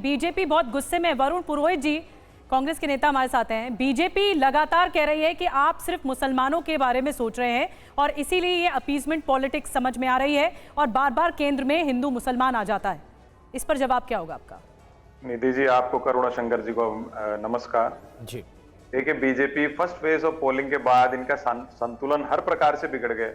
BJP बहुत गुस्से में। वरुण पुरोहित जी, कांग्रेस के नेता हमारे साथ हैं। बीजेपी लगातार कह रही है कि आप सिर्फ मुसलमानों के बारे में सोच रहे हैं और इसीलिए ये अपीजमेंट पॉलिटिक्स समझ में आ रही है और बार बार केंद्र में हिंदू मुसलमान आ जाता है। इस पर जवाब क्या होगा आपका? निधि जी, आपको, करुणा शंकर जी को नमस्कार जी। देखिए, BJP first phase of polling के बाद इनका संतुलन हर प्रकार से बिगड़ गए।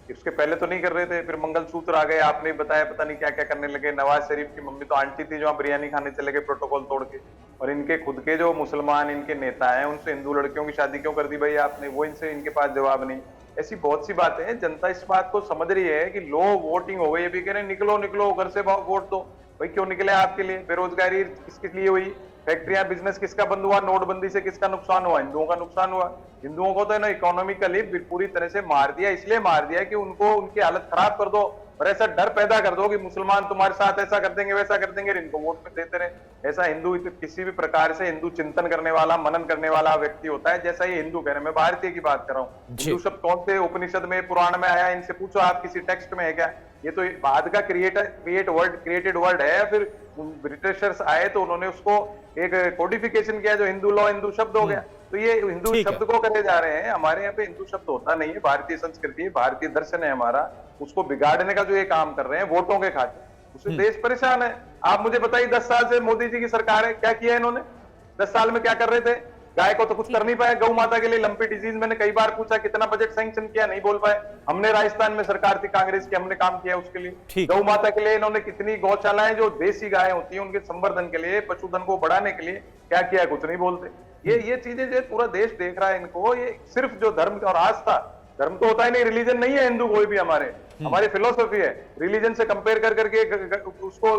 इसके पहले तो नहीं कर रहे थे, फिर मंगलसूत्र आ गए, आपने बताया, पता नहीं क्या क्या करने लगे। नवाज शरीफ की मम्मी तो आंटी थी जो वहां बिरयानी खाने चले गए प्रोटोकॉल तोड़ के। और इनके खुद के जो मुसलमान इनके नेता हैं, उनसे हिंदू लड़कियों की शादी क्यों कर दी भाई आपने? वो इनसे, इनके पास जवाब नहीं। ऐसी बहुत सी बातें हैं। जनता इस बात को समझ रही है कि लो वोटिंग हो गई, ये भी कह रहे हैं निकलो निकलो घर से वोट दो। भाई क्यों निकले आपके लिए? बेरोजगारी किसके लिए हुई? फैक्ट्रियां, बिजनेस किसका बंद हुआ? नोटबंदी से किसका नुकसान हुआ? हिंदुओं का नुकसान हुआ। हिंदुओं को तो ना इकोनॉमिकली पूरी तरह से मार दिया। इसलिए मार दिया कि उनको उनकी हालत खराब कर दो और ऐसा डर पैदा कर दो कि मुसलमान तुम्हारे साथ ऐसा कर देंगे वैसा कर देंगे, इनको वोट में देते रहे। ऐसा हिंदू किसी भी प्रकार से हिंदू चिंतन करने वाला, मनन करने वाला व्यक्ति होता है, जैसा ये हिंदू कह रहे हैं। मैं भारतीय की बात कर रहा हूँ। हिंदू शब्द कौन से उपनिषद में, पुराण में आया? इनसे पूछो, आप किसी टेक्स्ट में है क्या? ये तो बाद का क्रिएटेड वर्ड है। फिर ब्रिटिशर्स आए तो उन्होंने उसको एक कोडिफिकेशन किया जो हिंदू लॉ, हिंदू शब्द हो गया। तो ये हिंदू शब्द को करे जा रहे हैं। हमारे यहाँ पे हिंदू शब्द होता नहीं है। भारतीय संस्कृति, भारतीय दर्शन है हमारा, उसको बिगाड़ने का जो ये काम कर रहे हैं वोटों के खातिर, उससे देश परेशान है। आप मुझे बताइए, 10 साल से मोदी जी की सरकार है, क्या किया इन्होंने? 10 साल में क्या कर रहे थे? गाय को तो कुछ कर नहीं पाए। गौ माता के लिए लंपी डिजीज मैंने कई बार पूछा, कितना बजट सैंक्शन किया, नहीं बोल पाए। हमने राजस्थान में सरकार थी कांग्रेस की, हमने काम किया उसके लिए। गौ माता के लिए इन्होंने कितनी गौशालाएं जो देसी गाय होती है उनके संवर्धन के लिए, पशुधन को बढ़ाने के लिए क्या किया? कुछ नहीं बोलते। ये चीजें जो पूरा देश देख रहा है इनको। ये सिर्फ जो धर्म और आस्था, धर्म तो होता ही नहीं, रिलीजन नहीं है हिंदू कोई भी। हमारी फिलोसफी है। रिलीजन से कंपेयर कर करके उसको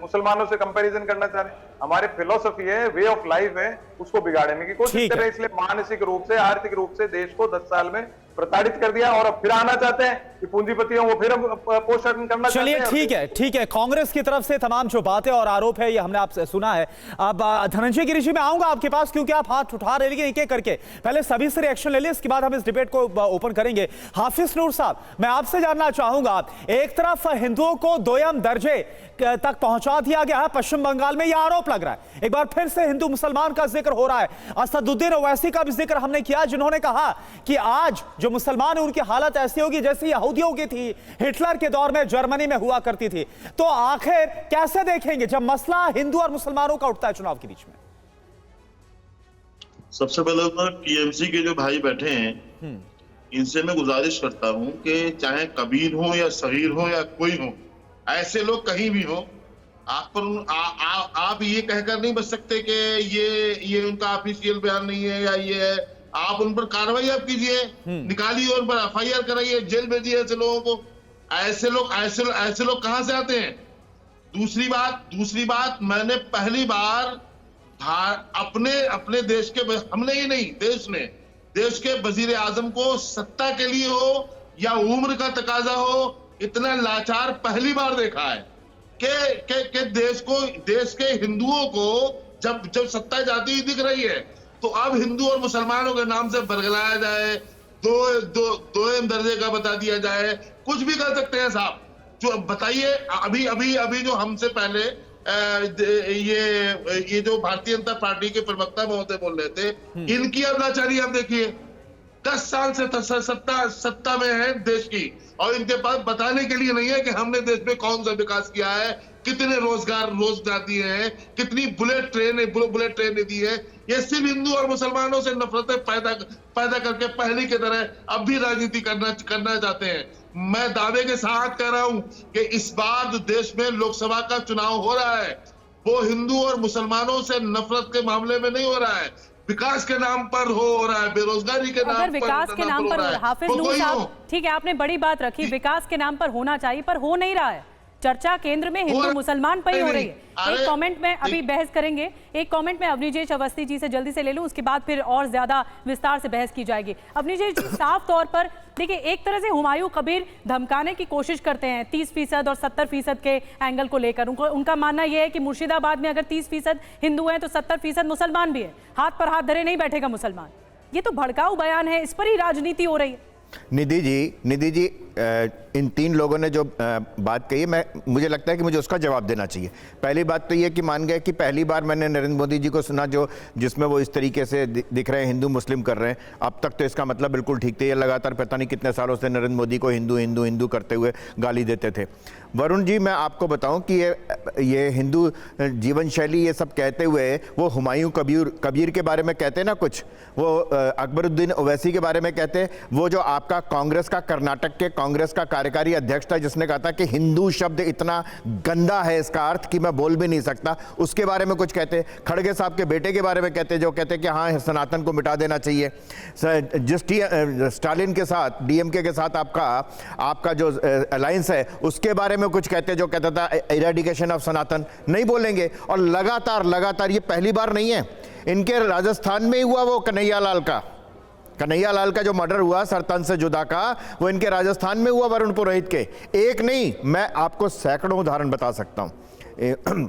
मुसलमानों से कंपैरिजन करना चाह रहे हैं। हमारे फिलोसफी है, वे ऑफ लाइफ है, उसको बिगाड़ने की कोशिश कर रहे हैं। इसलिए मानसिक रूप से, आर्थिक रूप से देश को 10 साल में प्रताड़ित कर दिया और अब फिर आना चाहते हैं कि पूंजीपतियों को फिर पोषण करना चाहते हैं। चलिए ठीक है। कांग्रेस की तरफ से तमाम जो बातें और आरोप है ये हमने आपसे सुना है। अब धनंजय गिरी जी, मैं आऊंगा आपके पास क्योंकि आप हाथ उठा रहे, लेकिन एक एक करके पहले सभी से रिएक्शन ले लें, इसके बाद हम इस डिबेट को ओपन करेंगे। हाफिज नूर साहब, मैं आपसे जानना चाहूंगा, एक तरफ हिंदुओं को दोयम दर्जे तक पहुंचा दिया गया है, पश्चिम बंगाल में यह आरोप लग रहा है। एक बार फिर से हिंदू मुसलमान का जिक्र हो रहा है। असदुद्दीन ओवैसी का भी जिक्र हमने किया, जिन्होंने कहा कि आज जो मुसलमान है उनकी हालत ऐसी होगी जैसी यहूदियों की थी, हिटलर के दौर में जर्मनी में हुआ करती थी। तो आखिर कैसे देखेंगे जब मसला हिंदू और मुसलमानों का उठता है चुनाव के बीच में? सबसे पहले तो टीएमसी के जो भाई बैठे हैं, इनसे मैं गुजारिश करता हूं कि चाहे कबीर हो या सगीर हो या कोई हो, ऐसे लोग कहीं भी हो, आप ये कहकर नहीं बच सकते कि ये उनका ऑफिशियल बयान नहीं है या ये है। आप उन पर कार्रवाई आप कीजिए, निकालिए, उन पर एफआईआर कराइए, जेल भेजिए ऐसे लोगों को। ऐसे लोग कहां से आते हैं? दूसरी बात, मैंने पहली बार अपने देश के, हमने ही नहीं, देश के वजीर आजम को सत्ता के लिए हो या उम्र का तकाजा हो, इतना लाचार पहली बार देखा है कि देश के हिंदुओं को जब सत्ता जाती हुई दिख रही है तो अब हिंदू और मुसलमानों के नाम से बरगलाया जाए, दोयम दर्जे का बता दिया जाए, कुछ भी कर सकते हैं साहब। जो बताइए, अभी जो हमसे पहले ये जो भारतीय जनता पार्टी के प्रवक्ता महोदय बोल रहे थे, इनकी अब लाचारी आप देखिए। 10 साल से सत्ता में है देश की और इनके पास बताने के लिए नहीं है कि हमने देश में कौन सा विकास किया है, कितने रोजगार दिए हैं, कितनी बुलेट ट्रेन दी है। ये सिर्फ हिंदू और मुसलमानों से नफरतें पैदा करके पहले की तरह अब भी राजनीति करना चाहते हैं। मैं दावे के साथ कह रहा हूं कि इस बार जो देश में लोकसभा का चुनाव हो रहा है वो हिंदू और मुसलमानों से नफरत के मामले में नहीं हो रहा है, विकास के नाम पर हो रहा है, बेरोजगारी के नाम पर। अगर विकास के नाम पर, हाफिज नूर साहब, ठीक है, आपने बड़ी बात रखी, विकास के नाम पर होना चाहिए, पर हो नहीं रहा है। चर्चा केंद्र में हिंदू मुसलमान पर ही हो रही है। एक कमेंट में अभी बहस करेंगे, एक कमेंट में अवनीजेश अवस्थी जी से जल्दी से ले लूं, उसके बाद फिर और ज्यादा विस्तार से बहस की जाएगी। अवनीजेश जी, साफ तौर पर देखिए, एक तरह से हुमायूं कबीर धमकाने की कोशिश करते हैं 30% और 70% के एंगल को लेकर। उनका मानना यह है कि मुर्शिदाबाद में अगर 30% हिंदू हैं तो 70% मुसलमान भी है, हाथ पर हाथ धरे नहीं बैठेगा मुसलमान। ये तो भड़काऊ बयान है, इस पर ही राजनीति हो रही है। निधि जी इन तीन लोगों ने जो बात कही है, मुझे लगता है कि मुझे उसका जवाब देना चाहिए। पहली बात तो ये कि मान गए कि पहली बार मैंने नरेंद्र मोदी जी को सुना जिसमें वो इस तरीके से दिख रहे हैं, हिंदू मुस्लिम कर रहे हैं। अब तक तो इसका मतलब बिल्कुल ठीक थे। ये लगातार पता नहीं कितने सालों से नरेंद्र मोदी को हिंदू हिंदू हिंदू करते हुए गाली देते थे। वरुण जी, मैं आपको बताऊं कि ये हिंदू जीवन शैली ये सब कहते हुए वो हुमायूं कबीर के बारे में कहते ना, कुछ वो अकबरुद्दीन ओवैसी के बारे में कहते, वो जो आपका कांग्रेस का कर्नाटक के कांग्रेस का कार्यकारी अध्यक्ष था जिसने कहा था कि हिंदू शब्द इतना गंदा है, इसका अर्थ कि मैं बोल भी नहीं सकता, उसके बारे में कुछ कहते। खड़गे साहब के बेटे के बारे में कहते, जो कहते कि हाँ सनातन को मिटा देना चाहिए। जिस स्टालिन के साथ, डीएमके के साथ आपका जो अलायंस है उसके बारे में कुछ कहते, जो कहता था इरेडिकेशन ऑफ सनातन, नहीं बोलेंगे। और लगातार ये पहली बार नहीं है, इनके राजस्थान में ही हुआ वो कन्हैया लाल का जो मर्डर हुआ सरतन से जुदा का, वो इनके राजस्थान में हुआ, वरुण पुरोहित के। एक नहीं, मैं आपको सैकड़ों उदाहरण बता सकता हूं।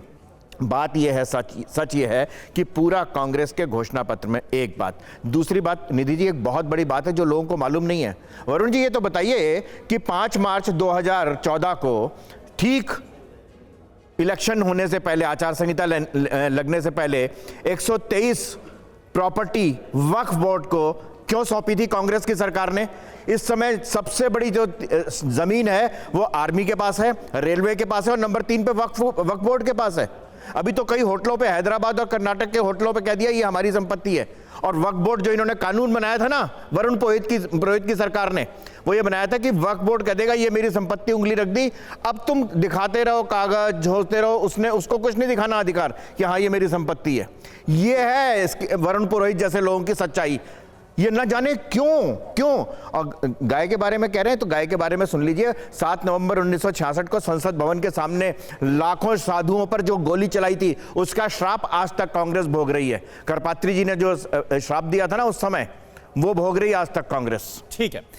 बात यह है, सच ये है कि पूरा कांग्रेस के घोषणा पत्र में एक बात। दूसरी बात निधि जी, एक बहुत बड़ी बात है जो लोगों को मालूम नहीं है। वरुण जी, ये तो बताइए कि 5 मार्च 2014 को ठीक इलेक्शन होने से पहले, आचार संहिता लगने से पहले 123 प्रॉपर्टी वक्फ बोर्ड को क्यों सौंपी थी कांग्रेस की सरकार ने? इस समय सबसे बड़ी जो जमीन है वो आर्मी के पास है, रेलवे के पास है, और नंबर 3 पे वक्फ बोर्ड के पास है। अभी तो कई होटलों पे, हैदराबाद और कर्नाटक के होटलों पे कह दिया ये हमारी संपत्ति है। और वक्फ बोर्ड जो इन्होंने कानून बनाया था ना वरुण पुरोहित की सरकार ने, वो ये बनाया था कि वक्फ बोर्ड कह देगा ये मेरी संपत्ति, उंगली रख दी, अब तुम दिखाते रहो, कागज झोलते रहो, उसको कुछ नहीं दिखाना अधिकार कि हाँ ये मेरी संपत्ति है। ये है वरुण पुरोहित जैसे लोगों की सच्चाई। ये न जाने क्यों। और गाय के बारे में कह रहे हैं तो गाय के बारे में सुन लीजिए। 7 नवंबर 1966 को संसद भवन के सामने लाखों साधुओं पर जो गोली चलाई थी, उसका श्राप आज तक कांग्रेस भोग रही है। करपात्री जी ने जो श्राप दिया था ना उस समय, वो भोग रही है आज तक कांग्रेस। ठीक है।